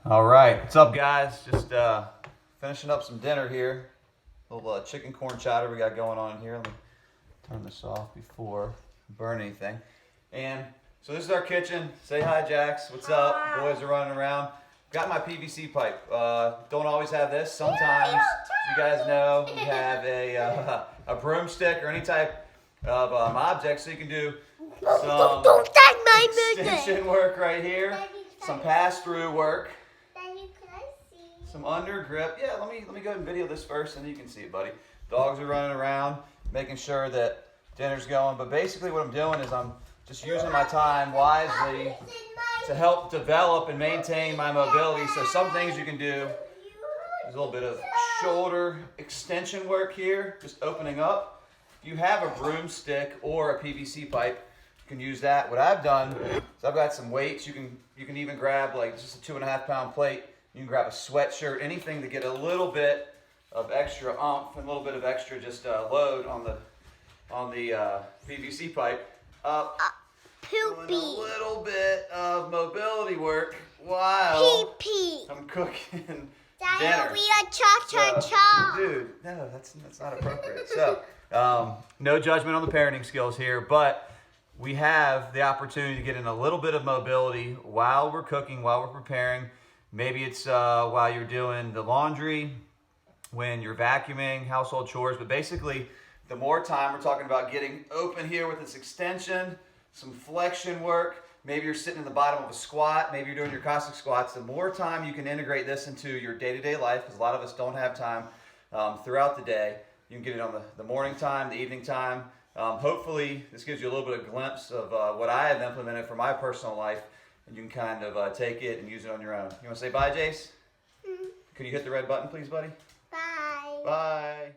All right, what's up, guys? Just finishing up some dinner here. A little chicken corn chowder we got going on in here. Let me turn this off before I burn anything. And so this is our kitchen. Say hi, Jax. What's up? Boys are running around. Got my PVC pipe. Don't always have this. Sometimes, you guys know, you have a broomstick or any type of object, so you can do some extension work right here, some pass-through work. Some under grip. Yeah, let me go ahead and video this first, and then you can see it, buddy. Dogs are running around, making sure that dinner's going. But basically, what I'm doing is I'm just using my time wisely to help develop and maintain my mobility. So some things you can do. There's a little bit of shoulder extension work here, just opening up. If you have a broomstick or a PVC pipe, you can use that. What I've done is I've got some weights. You can even grab like just a 2.5 pound plate. You can grab a sweatshirt, anything to get a little bit of extra oomph and a little bit of extra just load on the PVC pipe. Doing a little bit of mobility work while I'm cooking dinner. Dude, no, that's not appropriate. So, no judgment on the parenting skills here, but we have the opportunity to get in a little bit of mobility while we're cooking, while we're preparing. Maybe it's while you're doing the laundry, when you're vacuuming, household chores. But basically, the more time we're talking about getting open here with this extension, some flexion work. Maybe you're sitting in the bottom of a squat. Maybe you're doing your Cossack squats. The more time you can integrate this into your day-to-day life, because a lot of us don't have time throughout the day. You can get it on the morning time, the evening time. Hopefully, this gives you a little bit of a glimpse of what I have implemented for my personal life. And you can kind of take it and use it on your own. You want to say bye, Jace? Mm-hmm. Could you hit the red button, please, buddy? Bye. Bye.